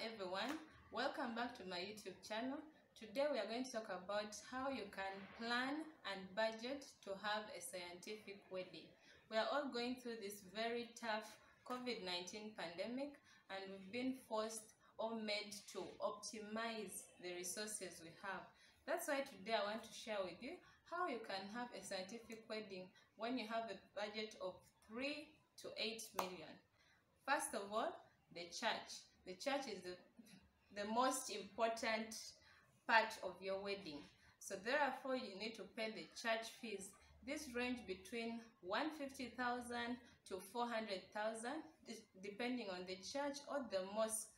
everyone, welcome back to my YouTube channel. Today we are going to talk about how you can plan and budget to have a scientific wedding. We are all going through this very tough COVID-19 pandemic, and we've been forced or made to optimize the resources we have. That's why today I want to share with you how you can have a scientific wedding when you have a budget of 3 to 8 million. First of all, the church. The church is the most important part of your wedding. So therefore, you need to pay the church fees. This range between 150,000 to 400,000, depending on the church or the mosque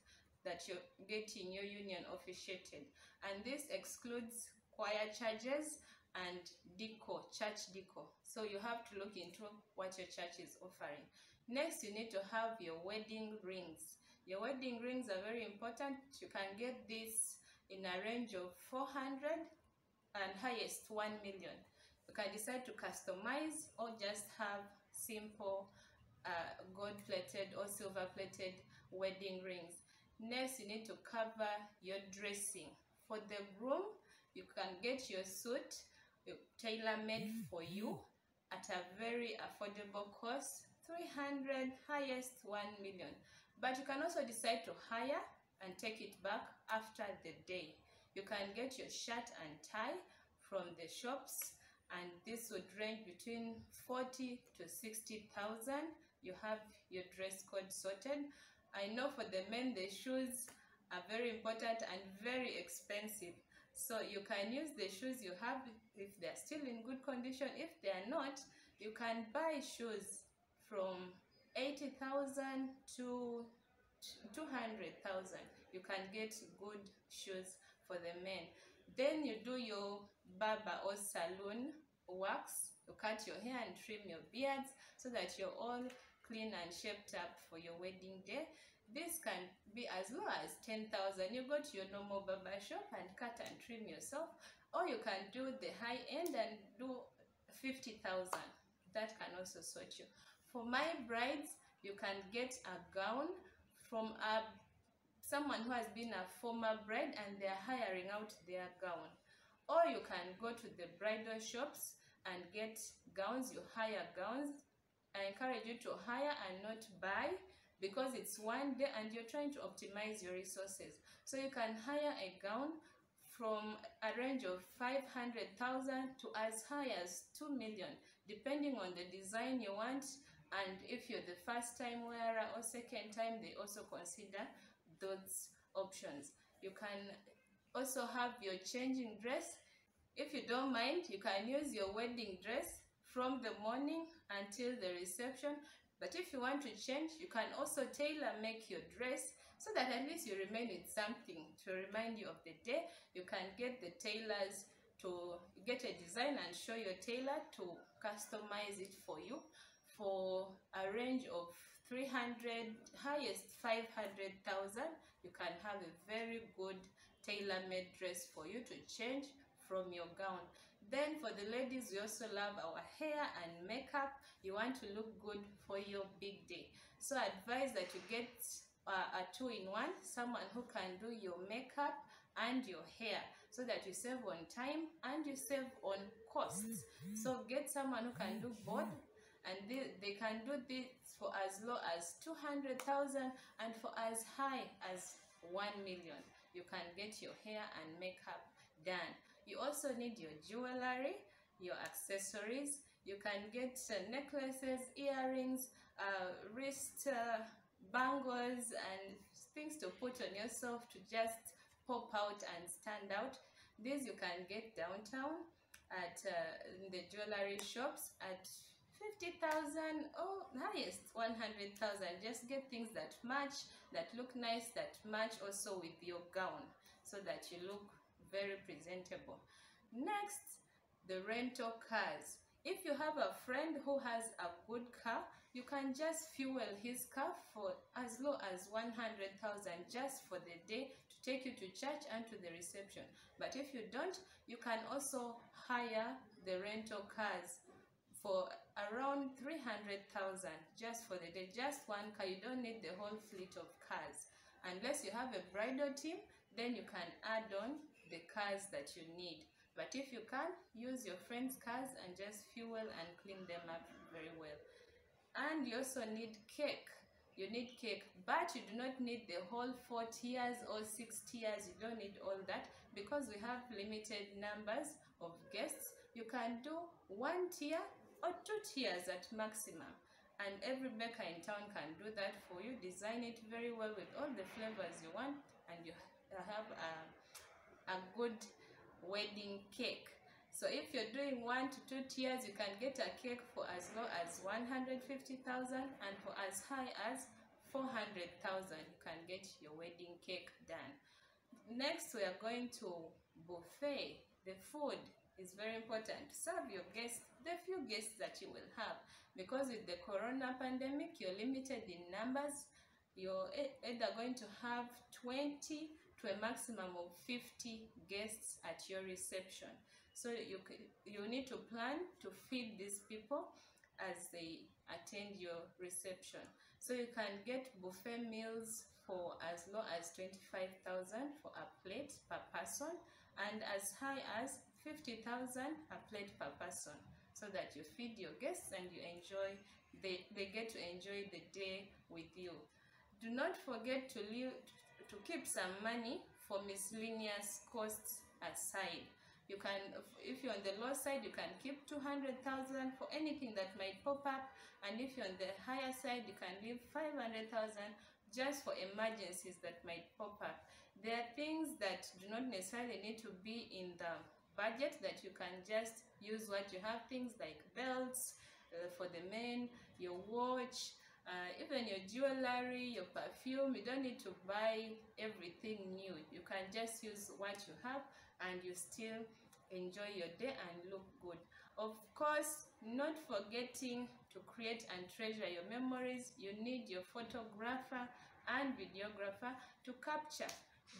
that you're getting your union officiated. And this excludes choir charges and decor, church decor. So you have to look into what your church is offering. Next, you need to have your wedding rings. Your wedding rings are very important. You can get this in a range of 400 and highest 1 million. You can decide to customize or just have simple gold-plated or silver-plated wedding rings. Next, you need to cover your dressing. For the groom, you can get your suit tailor-made for you at a very affordable cost, 300, highest 1 million. But you can also decide to hire and take it back after the day. You can get your shirt and tie from the shops, and this would range between 40 to 60,000. You have your dress code sorted. I know for the men, the shoes are very important and very expensive. So you can use the shoes you have if they're still in good condition. If they are not, you can buy shoes from 80,000 to 200,000. You can get good shoes for the men. Then you do your barber or salon works. You cut your hair and trim your beards so that you're all clean and shaped up for your wedding day. This can be as low as 10,000. You go to your normal barber shop and cut and trim yourself, or you can do the high end and do 50,000. That can also suit you. For my brides, you can get a gown from someone who has been a former bride and they are hiring out their gown. Or you can go to the bridal shops and get gowns. You hire gowns. I encourage you to hire and not buy, because it's one day and you're trying to optimize your resources. So you can hire a gown from a range of 500,000 to as high as 2 million, depending on the design you want. And if you're the first time wearer or second time, they also consider those options. You can also have your changing dress. If you don't mind, you can use your wedding dress from the morning until the reception. But if you want to change, you can also tailor-make your dress so that at least you remain with something to remind you of the day. You can get the tailors to get a design and show your tailor to customize it for you for a range of 300, highest 500,000. You can have a very good tailor-made dress for you to change from your gown. Then for the ladies, we also love our hair and makeup. You want to look good for your big day. So I advise that you get a two-in-one, someone who can do your makeup and your hair, so that you save on time and you save on costs. So get someone who can do both, and they can do this for as low as 200,000 and for as high as 1 million. You can get your hair and makeup done. You also need your jewelry, your accessories. You can get necklaces, earrings, wrist bangles, and things to put on yourself to just pop out and stand out. These you can get downtown at the jewelry shops at 50,000 or highest 100,000. Just get things that match, that look nice, that match also with your gown, so that you look very presentable. Next, the rental cars. If you have a friend who has a good car, you can just fuel his car for as low as 100,000 just for the day to take you to church and to the reception. But if you don't, you can also hire the rental cars for around 300,000 just for the day, just one car. You don't need the whole fleet of cars. Unless you have a bridal team, then you can add on the cars that you need. But if you can't, use your friends' cars and just fuel and clean them up very well. And you also need cake. You need cake, but you do not need the whole 4 tiers or 6 tiers. You don't need all that because we have limited numbers of guests. You can do 1 tier or 2 tiers at maximum. And every baker in town can do that for you. Design it very well with all the flavors you want, and you have a good wedding cake. So if you're doing 1 to 2 tiers, you can get a cake for as low as 150,000 and for as high as 400,000. You can get your wedding cake done. Next, we are going to buffet. The food is very important. Serve your guests, the few guests that you will have, because with the corona pandemic, you're limited in numbers. You're either going to have 20 to a maximum of 50 guests at your reception. So you need to plan to feed these people as they attend your reception. So you can get buffet meals for as low as 25,000 for a plate per person, and as high as 50,000 a plate per person, so that you feed your guests and you enjoy, they get to enjoy the day with you. Do not forget to keep some money for miscellaneous costs aside. You can, if you're on the low side, you can keep 200,000 for anything that might pop up, and if you're on the higher side, you can leave 500,000 just for emergencies that might pop up. There are things that do not necessarily need to be in the budget, that you can just use what you have. Things like belts for the men, your watch, even your jewelry, your perfume. You don't need to buy everything new. You can just use what you have and you still enjoy your day and look good. Of course, not forgetting to create and treasure your memories. You need your photographer and videographer to capture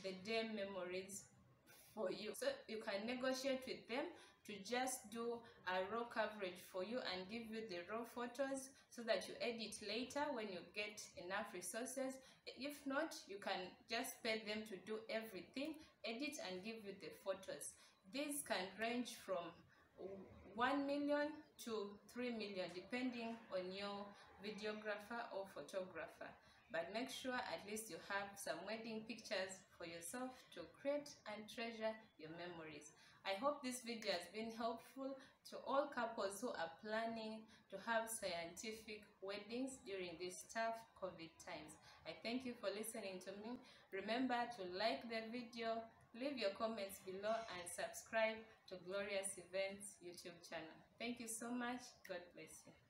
the day memories for you. So you can negotiate with them to just do a raw coverage for you and give you the raw photos, so that you edit later when you get enough resources. If not, you can just pay them to do everything, edit and give you the photos. These can range from 1 million to 3 million depending on your videographer or photographer. But make sure at least you have some wedding pictures for yourself to create and treasure your memories. I hope this video has been helpful to all couples who are planning to have scientific weddings during these tough COVID times. I thank you for listening to me. Remember to like the video, leave your comments below, and subscribe to Glorious Events YouTube channel. Thank you so much. God bless you.